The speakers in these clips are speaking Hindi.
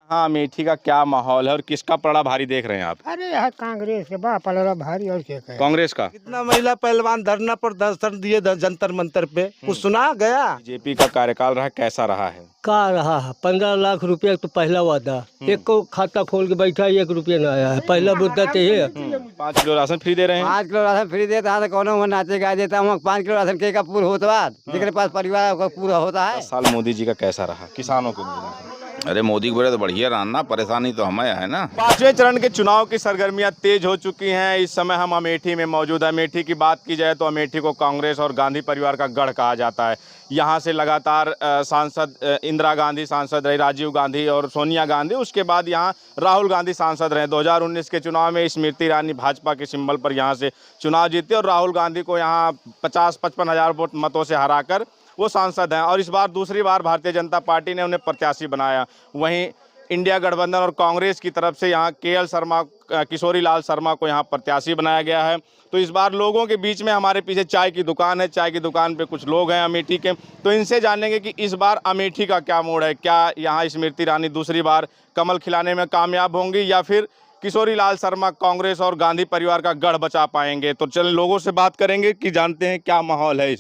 हाँ, अमेठी का क्या माहौल है और किसका पलड़ा भारी देख रहे हैं आप? अरे यार कांग्रेस के बा पलड़ा भारी और क्या कहे। कांग्रेस का। कितना महिला पहलवान धरना पर दर्शन दिए जंतर मंतर पे, कुछ सुना गया? बीजेपी का कार्यकाल रहा, कैसा रहा है? का रहा है 15 लाख रुपया तो पहला वादा, एक को खाता खोल के बैठा है, 1 रुपया नहीं आया है। पहला मुद्दा तो ये है। 5 किलो राशन फ्री दे रहे हैं। 5 किलो राशन फ्री देता है तो कौन नाचे गा देता हूँ। 5 किलो राशन के का पूरा होता है, जिसके पास परिवार का पूरा होता है। 10 साल मोदी जी का कैसा रहा किसानों के लिए? अरे मोदी बोले तो बढ़िया रहा ना, परेशानी तो हमें है ना। 5वें चरण के चुनाव की सरगर्मियां तेज हो चुकी हैं। इस समय हम अमेठी में मौजूद हैं। अमेठी की बात की जाए तो अमेठी को कांग्रेस और गांधी परिवार का गढ़ कहा जाता है। यहाँ से लगातार सांसद इंदिरा गांधी सांसद रहे, राजीव गांधी और सोनिया गांधी, उसके बाद यहाँ राहुल गांधी सांसद रहे। 2019 के चुनाव में स्मृति ईरानी भाजपा के सिंबल पर यहाँ से चुनाव जीते और राहुल गांधी को यहाँ 50-55 हज़ार वोट मतों से हराकर वो सांसद हैं। और इस बार दूसरी बार भारतीय जनता पार्टी ने उन्हें प्रत्याशी बनाया। वहीं इंडिया गठबंधन और कांग्रेस की तरफ से यहाँ KL शर्मा, किशोरी लाल शर्मा को यहाँ प्रत्याशी बनाया गया है। तो इस बार लोगों के बीच में हमारे पीछे चाय की दुकान है, चाय की दुकान पे कुछ लोग हैं अमेठी के, तो इनसे जानेंगे कि इस बार अमेठी का क्या मोड़ है। क्या यहाँ स्मृति ईरानी दूसरी बार कमल खिलाने में कामयाब होंगी या फिर किशोरी लाल शर्मा कांग्रेस और गांधी परिवार का गढ़ बचा पाएंगे? तो चलिए लोगों से बात करेंगे कि जानते हैं क्या माहौल है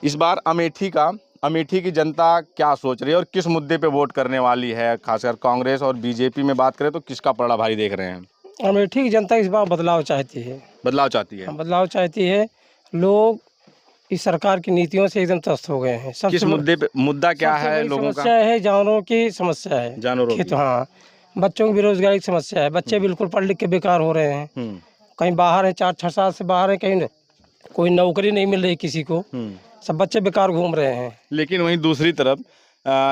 इस बार अमेठी की जनता क्या सोच रही है और किस मुद्दे पे वोट करने वाली है। खासकर कांग्रेस और बीजेपी में बात करें तो किसका पलड़ा भारी देख रहे हैं? अमेठी की जनता इस बार बदलाव चाहती है। बदलाव चाहती है। बदलाव चाहती है। लोग इस सरकार की नीतियों से एकदम त्रस्त हो गए हैं। किस मुद्दे पे? मुद्दा क्या है लोगों का? समस्या है, जानवरों की समस्या है। जानवरों की। हाँ, बच्चों की बेरोजगारी की समस्या है। बच्चे बिल्कुल पढ़ लिख के बेकार हो रहे हैं। कहीं बाहर है, 4-6 साल से बाहर है, कहीं कोई नौकरी नहीं मिल रही किसी को। सब बच्चे बेकार घूम रहे हैं। लेकिन वहीं दूसरी तरफ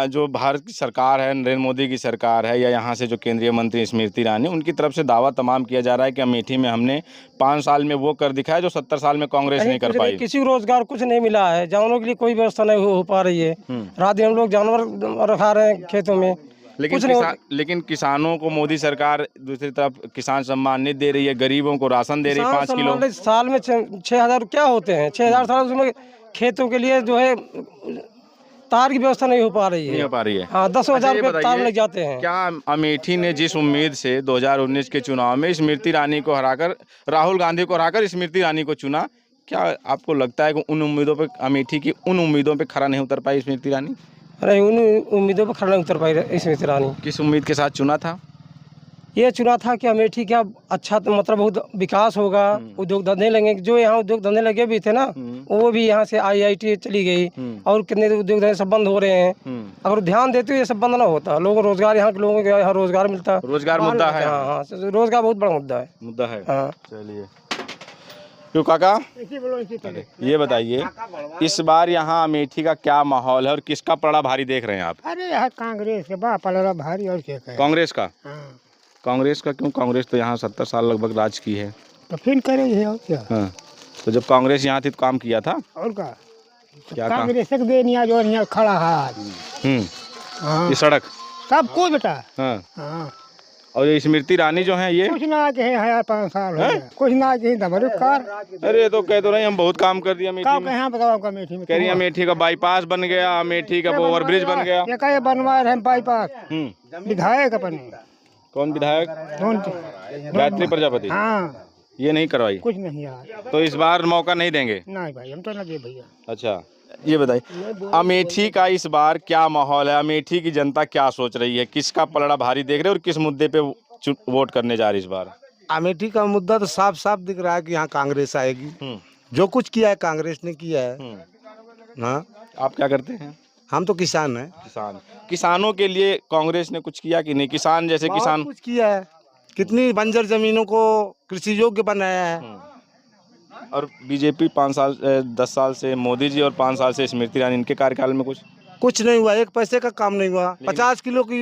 जो भारत की सरकार है, नरेंद्र मोदी की सरकार है, या यहाँ से जो केंद्रीय मंत्री स्मृति ईरानी, उनकी तरफ से दावा तमाम किया जा रहा है कि अमेठी में हमने 5 साल में वो कर दिखाया जो 70 साल में कांग्रेस नहीं कर पाई। किसी को रोजगार कुछ नहीं मिला है। जानवरों के लिए कोई व्यवस्था नहीं हो पा रही है। रात दिन हम लोग जानवर रखा रहे हैं खेतों में। लेकिन किसानों को मोदी सरकार दूसरी तरफ किसान सम्मान निधि दे रही है, गरीबों को राशन दे रही है 5 किलो। साल में 6,000 क्या होते हैं? 6,000 साल उसमें खेतों के लिए जो है तार की व्यवस्था नहीं हो पा रही है। नहीं हो पा रही है। हाँ, 10,000 रुपये तार लग जाते हैं। क्या अमेठी ने जिस उम्मीद से 2019 के चुनाव में स्मृति ईरानी को हराकर, राहुल गांधी को हराकर स्मृति ईरानी को चुना, क्या आपको लगता है कि उन उम्मीदों पे, अमेठी की उन उम्मीदों पे खरा नहीं उतर पाई स्मृति ईरानी? अरे उन उम्मीदों पर खड़ा नहीं उतर पाई स्मृति ईरानी। किस उम्मीद के साथ चुना था? ये चुना था कि अमेठी क्या अच्छा, तो मतलब बहुत विकास होगा, उद्योग धंधे लगेंगे। जो यहाँ उद्योग धंधे लगे भी थे ना, वो भी यहाँ से IIT चली गई और कितने उद्योग धंधे सब बंद हो रहे हैं। अगर ध्यान देते तो ये सब बंद ना होता। लोगों को रोजगार, यहाँ के लोगों को यहाँ रोजगार मिलता। रोजगार मुद्दा है। हाँ, रोजगार बहुत बड़ा मुद्दा है। हाँ। चलिए, क्यों काका ये बताइए, इस बार यहाँ अमेठी का क्या माहौल है और किसका पलड़ा भारी देख रहे हैं आप? अरे यार कांग्रेस के बा पलड़ा भारी और क्या कहे। कांग्रेस का। हाँ। कांग्रेस का क्यों? कांग्रेस तो यहाँ 70 साल लगभग राज की है। तो फिर करेंगे और क्या। हाँ, तो जब कांग्रेस यहाँ थी तो काम किया था। और क्या कांग्रेस के देनिया जो यहाँ खड़ा है। ये सड़क सब कुछ बेटा। हाँ। हाँ। और ये स्मृति ईरानी जो है, ये कुछ ना के है 5 साल हो गया। कुछ ना के कार। अरे तो कह तो रही हम बहुत काम कर दिया अमेठी में। कहाँ बताओ आपका अमेठी में? कह रही है अमेठी का बाईपास बन गया, अमेठी का ओवरब्रिज बन गया। ये क्या बनवा रहे हैं बाईपास? विधायक अपने। कौन विधायक? गायत्री प्रजापति। हाँ, ये नहीं करवाई कुछ नहीं यार। तो इस बार मौका नहीं देंगे? नहीं भाई, हम तो ना दे भैया। अच्छा, ये बताइए अमेठी का इस बार क्या माहौल है? अमेठी की जनता क्या सोच रही है? किसका पलड़ा भारी देख रहे हैं और किस मुद्दे पे वोट करने जा रही है इस बार? अमेठी का मुद्दा तो साफ साफ दिख रहा है कि यहाँ कांग्रेस आएगी। जो कुछ किया है कांग्रेस ने किया है। हाँ, आप क्या करते हैं? हम तो किसान हैं। किसानों के लिए कांग्रेस ने कुछ किया कि नहीं? किसान जैसे किसान कुछ किया है। कितनी बंजर जमीनों को कृषि योग्य बनाया है। और बीजेपी 10 साल से मोदी जी और 5 साल से स्मृति ईरानी, इनके कार्यकाल में कुछ नहीं हुआ। 1 पैसे का काम नहीं हुआ। 50 किलो की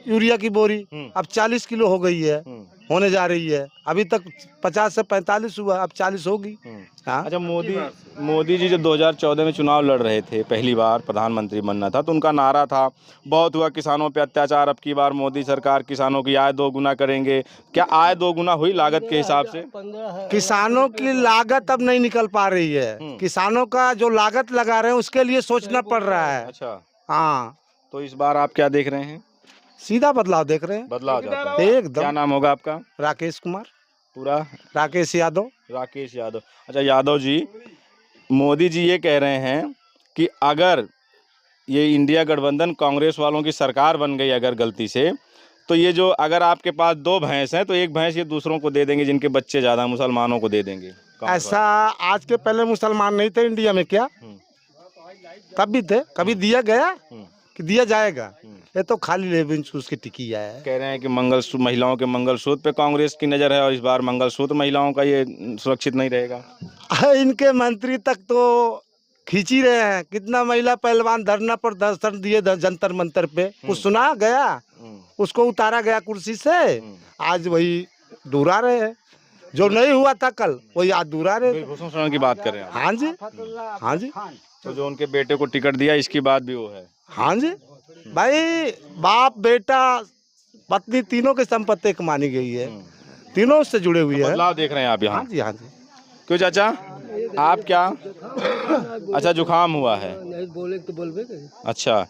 यूरिया की बोरी अब 40 किलो हो गई है, होने जा रही है। अभी तक 50 से 45 हुआ, अब 40 होगी। हाँ। अच्छा, मोदी जी जब 2014 में चुनाव लड़ रहे थे, पहली बार प्रधानमंत्री बनना था, तो उनका नारा था बहुत हुआ किसानों पे अत्याचार, अब की बार मोदी सरकार किसानों की आय 2 गुना करेंगे। क्या आय 2 गुना हुई लागत के हिसाब से? किसानों की लागत अब नहीं निकल पा रही है। किसानों का जो लागत लगा रहे हैं उसके लिए सोचना पड़ रहा है। अच्छा, हाँ, तो इस बार आप क्या देख रहे हैं? सीधा बदलाव देख रहे हैं बदलाव चाहते हैं। क्या एकदम। नाम होगा आपका? राकेश कुमार, पूरा? राकेश यादव। राकेश यादव। अच्छा यादव जी, मोदी जी ये कह रहे हैं कि अगर ये इंडिया गठबंधन कांग्रेस वालों की सरकार बन गई अगर गलती से, तो ये जो अगर आपके पास 2 भैंस हैं तो एक भैंस ये दूसरों को दे देंगे, जिनके बच्चे ज़्यादा मुसलमानों को दे देंगे। ऐसा आज के पहले मुसलमान नहीं थे इंडिया में क्या? कब भी थे? कभी दिया गया कि दिया जाएगा? ये तो खाली लेबिन चूस की टिकिया है। कह रहे हैं कि मंगलसूत्र, महिलाओं के मंगलसूत्र पे कांग्रेस की नज़र है और इस बार मंगलसूत्र महिलाओं का ये सुरक्षित नहीं रहेगा। इनके मंत्री तक तो खींच ही रहे हैं। कितना महिला पहलवान धरना पर दर्शन दिए जंतर मंतर पे, कुछ सुना गया? उसको उतारा गया कुर्सी से, आज वही दूरा रहे हैं। जो नहीं हुआ था कल वही आज दूरा रहे। भूषण शरण की बात कर रहे हैं आप। हाँ जी, हाँ जी। तो जो उनके बेटे को टिकट दिया इसकी बात भी वो है। हाँ जी भाई, बाप बेटा पत्नी तीनों की संपत्ति मानी गई है, तीनों उससे जुड़े हुए हैं। बदलाव देख रहे हैं आप यहाँ? हाँ जी, हाँ जी। क्यों चाचा, आप क्या? अच्छा जुकाम हुआ है। नहीं बोले तो बोलबे करें। अच्छा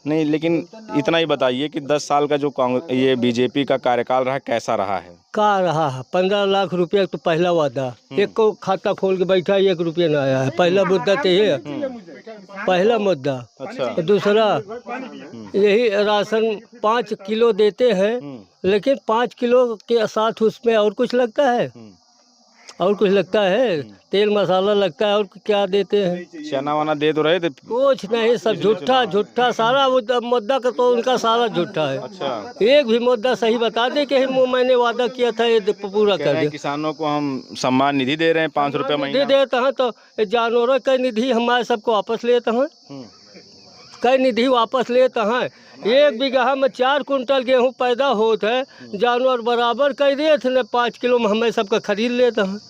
नहीं, लेकिन इतना ही बताइए कि 10 साल का जो कांग्रेस ये बीजेपी का कार्यकाल रहा कैसा रहा है? का रहा है 15 लाख रुपया तो पहला वादा, एक को खाता खोल के बैठा 1 रुपया न आया है। पहला मुद्दा तो ये पहला मुद्दा। अच्छा। दूसरा यही राशन 5 किलो देते हैं, लेकिन 5 किलो के साथ उसमें और कुछ लगता है, और कुछ लगता है, तेल मसाला लगता है, और क्या देते हैं? चना वाना दे तो रहे थे। कुछ नहीं, सब झूठा झूठा सारा मुद्दा का तो उनका सारा झूठा है। अच्छा। एक भी मुद्दा सही बता दे कि मैंने वादा किया था ये पूरा कह कर रहे हैं दे। किसानों को हम सम्मान निधि दे रहे हैं 5 रुपये दे महीना। देते हैं तो जानवरों का निधि हमारे सबको वापस लेते हैं, कई निधि वापस लेते हैं। 1 बीघा में 4 कुंटल गेहूं पैदा होता है, जानवर बराबर कर दिए थे, 5 किलो में हमें सबका खरीद लेते हैं।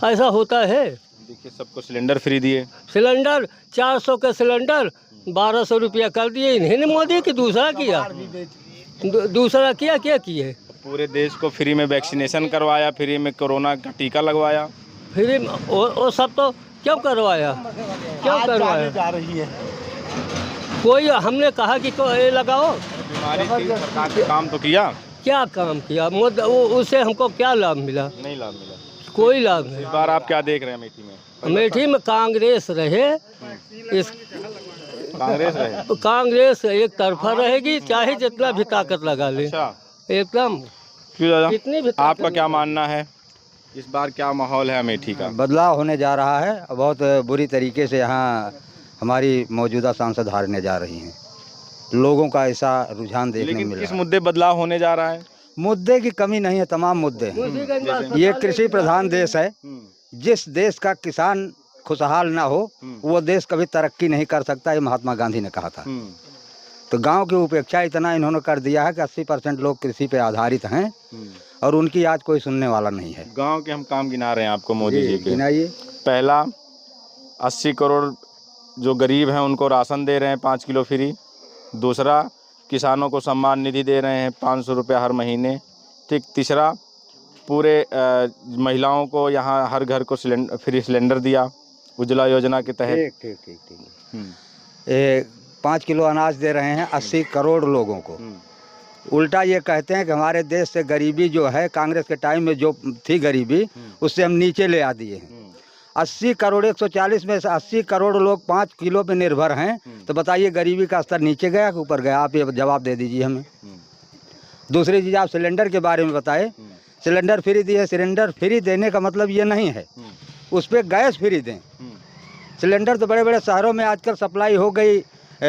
ऐसा होता है। देखिए सबको सिलेंडर फ्री दिए। सिलेंडर 400 का सिलेंडर 1200 रुपया कर दिए इन्हें मोदी की। दूसरा किया, दूसरा क्या क्या किए? पूरे देश को फ्री में वैक्सीनेशन करवाया, फ्री में कोरोना का टीका लगवाया। फिर वो सब तो क्यों करवाया, क्यों करवाया? जा रही है। कोई हमने कहा कि ये लगाओ, बीमारी थी, सरकार ने काम तो किया, क्या काम किया? उससे हमको क्या लाभ मिला? नहीं लाभ मिला। कोई लाभ नहीं। इस बार आप क्या देख रहे हैं अमेठी में? अमेठी में कांग्रेस रहे, इस कांग्रेस रहे। कांग्रेस एक तरफा रहेगी, चाहे जितना भी ताकत लगा ले। अच्छा। एकदम। क्यों दादा, कितनी भी आपका क्या मानना है इस बार क्या माहौल है अमेठी का? बदलाव होने जा रहा है। बहुत बुरी तरीके से यहाँ हमारी मौजूदा सांसद हारने जा रही हैं। लोगों का ऐसा रुझान देखने लेकिन मिल किस रहा है। मुद्दे बदलाव होने जा रहा है? मुद्दे की कमी नहीं है, तमाम मुद्दे हैं। ये कृषि प्रधान देश है। जिस देश का किसान खुशहाल ना हो वो देश कभी तरक्की नहीं कर सकता, ये महात्मा गांधी ने कहा था। तो गांव की उपेक्षा इतना इन्होंने कर दिया है कि 80% लोग कृषि पे आधारित हैं और उनकी आज कोई सुनने वाला नहीं है। गांव के हम काम गिना रहे हैं आपको मोदी जी के। गिनाइए। पहला 80 करोड़ जो गरीब हैं उनको राशन दे रहे हैं 5 किलो फ्री। दूसरा किसानों को सम्मान निधि दे रहे हैं 500 रुपये हर महीने। ठीक। तीसरा पूरे महिलाओं को यहाँ हर घर को फ्री सिलेंडर दिया उज्ज्वला योजना के तहत। ठीक। 5 किलो अनाज दे रहे हैं 80 करोड़ लोगों को। उल्टा ये कहते हैं कि हमारे देश से गरीबी जो है, कांग्रेस के टाइम में जो थी गरीबी, उससे हम नीचे ले आ दिए हैं। 80 करोड़ 140 में से 80 करोड़ लोग 5 किलो पे निर्भर हैं, तो बताइए गरीबी का स्तर नीचे गया कि ऊपर गया? आप ये जवाब दे दीजिए हमें। दूसरी चीज़, आप सिलेंडर के बारे में बताएं। सिलेंडर फ्री दिए। सिलेंडर फ्री देने का मतलब ये नहीं है उस पर गैस फ्री दें। सिलेंडर तो बड़े बड़े शहरों में आजकल सप्लाई हो गई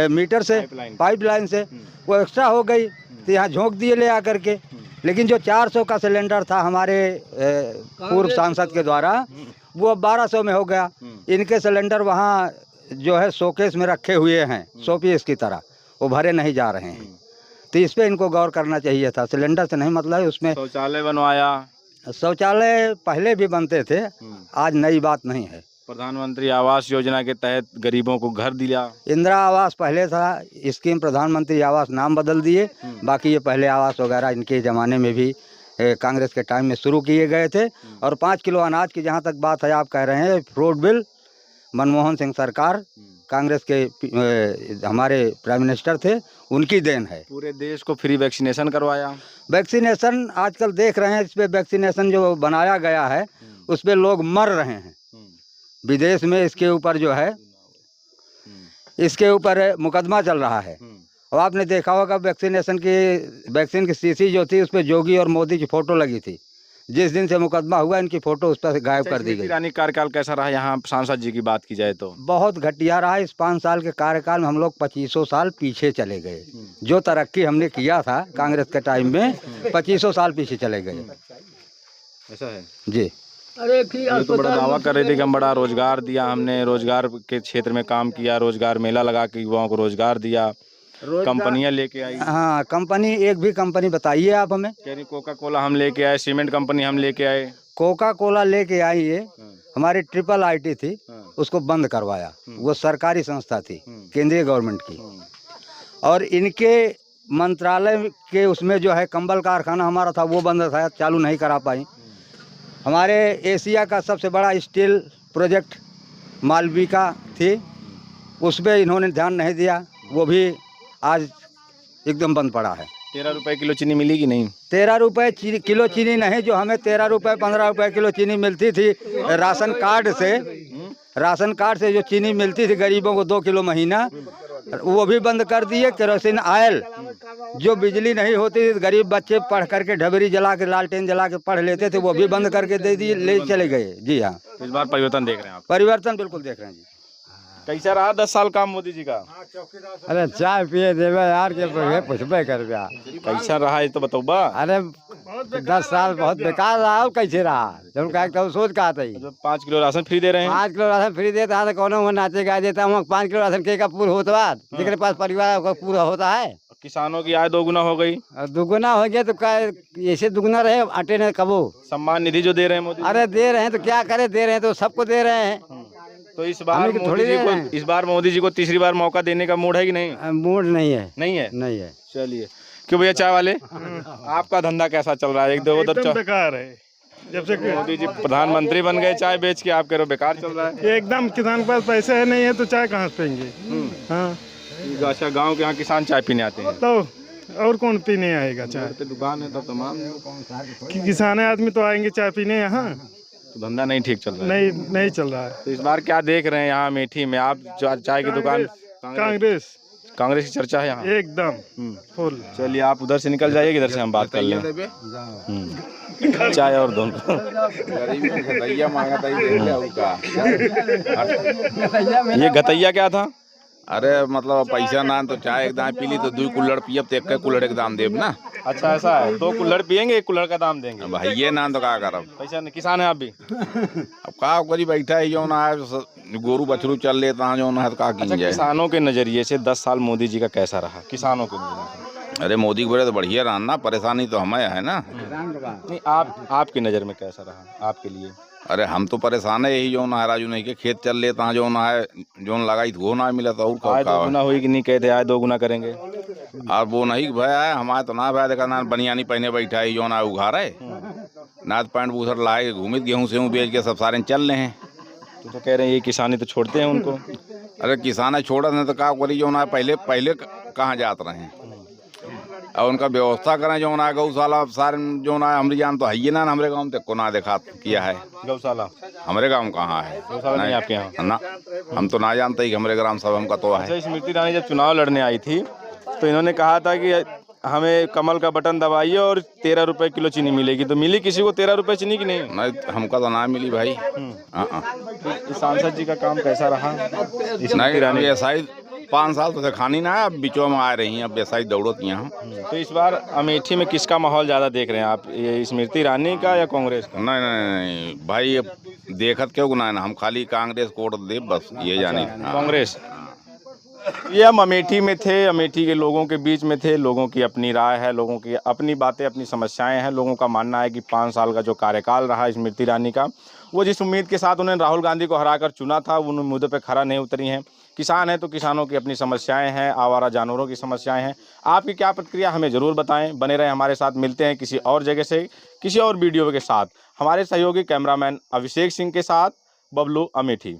मीटर से, पाइपलाइन से, वो एक्स्ट्रा हो गई तो यहाँ झोंक दिए ले आकर के। लेकिन जो 400 का सिलेंडर था हमारे पूर्व सांसद के द्वारा, वो अब 1200 में हो गया। इनके सिलेंडर वहाँ जो है शोकेस में रखे हुए हैं, शोपीस की तरह, वो भरे नहीं जा रहे हैं। तो इस पे इनको गौर करना चाहिए था। सिलेंडर से नहीं मतलब है, उसमें शौचालय बनवाया। शौचालय पहले भी बनते थे, आज नई बात नहीं है। प्रधानमंत्री आवास योजना के तहत गरीबों को घर दिया। इंदिरा आवास पहले था स्कीम, प्रधानमंत्री आवास नाम बदल दिए। बाकी ये पहले आवास वगैरह इनके ज़माने में भी कांग्रेस के टाइम में शुरू किए गए थे। और 5 किलो अनाज की जहाँ तक बात है, आप कह रहे हैं फ्रूट बिल मनमोहन सिंह सरकार कांग्रेस के हमारे प्राइम मिनिस्टर थे, उनकी देन है। पूरे देश को फ्री वैक्सीनेशन करवाया। वैक्सीनेशन आजकल देख रहे हैं, इस पे वैक्सीनेशन जो बनाया गया है उस पे लोग मर रहे हैं विदेश में। इसके ऊपर जो है, इसके ऊपर मुकदमा चल रहा है। और आपने देखा होगा वैक्सीन की शीशी जो थी उस पर योगी और मोदी की फ़ोटो लगी थी। जिस दिन से मुकदमा हुआ इनकी फ़ोटो उस पर गायब कर दी गई। ईरानी कार्यकाल कैसा रहा यहाँ सांसद जी की बात की जाए तो? बहुत घटिया रहा। इस 5 साल के कार्यकाल में हम लोग 2500 साल पीछे चले गए। जो तरक्की हमने किया था कांग्रेस के टाइम में, 2500 साल पीछे चले गए। ऐसा है जी। अरे ये तो बड़ा दावा कर रहे थे कि हम बड़ा रोजगार दिया, हमने रोजगार के क्षेत्र में काम किया, रोजगार मेला लगा के युवाओं को रोजगार दिया, कंपनियां लेके आई। हाँ, कंपनी एक भी कंपनी बताइए आप हमें। कह रही कोका कोला हम लेके आए, सीमेंट कंपनी हम लेके आए। कोका कोला लेके आई है, हमारी ट्रिपल आईटी थी, उसको बंद करवाया। वो सरकारी संस्था थी, केंद्रीय गवर्नमेंट की। और इनके मंत्रालय के उसमें जो है कंबल कारखाना हमारा था, वो बंद था, चालू नहीं करा पाई। हमारे एशिया का सबसे बड़ा स्टील प्रोजेक्ट मालविका थी, उस पर इन्होंने ध्यान नहीं दिया, वो भी आज एकदम बंद पड़ा है। 13 रुपए किलो चीनी मिली कि नहीं? 13 रुपए किलो चीनी नहीं, जो हमें 13 रुपए 15 रुपए किलो चीनी मिलती थी राशन कार्ड से जो चीनी मिलती थी गरीबों को 2 किलो महीना, वो भी बंद कर दिए। केरोसिन ऑयल, जो बिजली नहीं होती थी, गरीब बच्चे पढ़ करके ढबरी जला के, लालटेन जला के पढ़ लेते थे, वो भी बंद करके दे दिए, ले चले गए। जी हाँ, इस बार परिवर्तन देख रहे हैं आप? परिवर्तन बिल्कुल देख रहे हैं जी। कैसा रहा 10 साल काम मोदी जी का? अरे चाय पिए देवे यार के पूछबे कर। कैसा रहा ये तो बताओ। अरे 10 साल बहुत बेकार रहा। और कैसे रहा जब का सोच का था। 5 किलो राशन फ्री दे रहे हैं। 5 किलो राशन फ्री देता है, कौन वो नाचे गा देता हूँ। 5 किलो राशन के पूरा होता है, जिसके पास परिवार का पूरा होता है। किसानों की आय 2 गुना हो गई। दुगुना हो गया तो क्या ऐसे दुगुना रहे, अटे ने कबो। सम्मान निधि जो दे रहे हैं मोदी? अरे दे रहे हैं तो क्या करे, दे रहे हैं तो सबको दे रहे हैं। तो इस बार मोदी जी को तीसरी बार मौका देने का मूड है कि नहीं? मूड नहीं है। नहीं है? नहीं है। चलिए, क्यों भैया चाय वाले, आपका धंधा कैसा चल रहा है? एक दो उधर बेकार है। जब से मोदी जी प्रधानमंत्री बन गए चाय बेच के, आप कह रहे हो बेकार चल रहा है? एकदम किसान के पास पैसे है नहीं है तो चाय कहाँ से पियेंगे। हाँ, अच्छा, गाँव के यहाँ किसान चाय पीने आते हैं तो और कौन पीने आएगा चाय? पे दुकान है तब तमाम किसान आदमी तो आएंगे चाय पीने यहाँ। तो धंधा नहीं ठीक चल रहा है? नहीं चल रहा है। तो इस बार क्या देख रहे हैं यहाँ अमेठी में आप? चाय की दुकान कांग्रेस की चर्चा है यहाँ एकदम फुल। चलिए, आप उधर से निकल जाइए, इधर से हम बात कर लें। चाय और दोनों ये गतैया क्या था? अरे मतलब पैसा ना तो चाय एक दाम पी ली तो 2 कुल्हड़ पियब तो 1 कुल्हड़ एक दाम देब ना। अच्छा, ऐसा है? 2 कुल्हड़ पियेंगे, 1 कुल्हड़ का दाम देंगे। भाई ये ना तो क्या करब? पैसा नहीं, किसान है आप भी? अब का करी, बैठा है जो ना है, गोरू बछरू चल लेता जो ना है तो का अच्छा, किसानों के नजरिए से 10 साल मोदी जी का कैसा रहा किसानों के नजरिए से? अरे मोदी के बड़े तो बढ़िया रहा ना, परेशानी तो हमें है ना। नहीं, आपकी नज़र में कैसा रहा आपके लिए? अरे हम तो परेशान है, यही जो ना है राजू नहीं के खेत चल लेता जो ना है, जो लगाई वो ना मिला तो और आय 2 गुना हुई कि नहीं? कहते आय 2 गुना करेंगे। अब वो नहीं भया है हमारे तो ना भया। देखा ना बनियानी पहने बैठा है जो ना उघार है ना, पैंट बूसर लाए घूमित गेहूँ से बेच के सब सारे चल रहे हैं। तो कह रहे हैं ये किसानी तो छोड़ते हैं उनको। अरे किसान छोड़ा नहीं तो क्या करी जो ना, पहले कहाँ जाते रहे हैं और उनका व्यवस्था करें जो ना। गौशाला सारे जो ना हमारी जान तो है ही ना, हमारे गाँव तक को ना देखा किया है। गौशाला हमारे गाँव कहाँ है? गौशाला नहीं आपके यहाँ ना, हम तो ना जानते ही हमारे ग्राम सभा का तो है। अच्छा, स्मृति ईरानी जब चुनाव लड़ने आई थी तो इन्होंने कहा था कि हमें कमल का बटन दबाइए और 13 रुपए किलो चीनी मिलेगी। तो मिली किसी को 13 रुपए चीनी की नहीं? नहीं, हमका तो ना मिली भाई। सांसद जी का काम कैसा रहा? नहीं, ऐसा ही 5 साल तो खानी ना है, अब बिचो में आ रही हैं, अब ऐसा ही दौड़त यहाँ। तो इस बार अमेठी में किसका माहौल ज़्यादा देख रहे हैं आप, ये स्मृति ईरानी का या कांग्रेस का? नहीं भाई, अब देखत क्यों गुना है ना, हम खाली कांग्रेस को वोट दे बस, ये जाने। कांग्रेस। ये हम अमेठी में थे, अमेठी के लोगों के बीच में थे। लोगों की अपनी राय है, लोगों की अपनी बातें, अपनी समस्याएं हैं। लोगों का मानना है कि 5 साल का जो कार्यकाल रहा स्मृति ईरानी का, वो जिस उम्मीद के साथ उन्होंने राहुल गांधी को हराकर चुना था, उन उम्मीदों पे खरा नहीं उतरी हैं। किसान हैं तो किसानों की अपनी समस्याएं हैं, आवारा जानवरों की समस्याएं हैं। आपकी क्या प्रतिक्रिया हमें ज़रूर बताएं। बने रहें हमारे साथ। मिलते हैं किसी और जगह से किसी और वीडियो के साथ। हमारे सहयोगी कैमरामैन अभिषेक सिंह के साथ बबलू, अमेठी।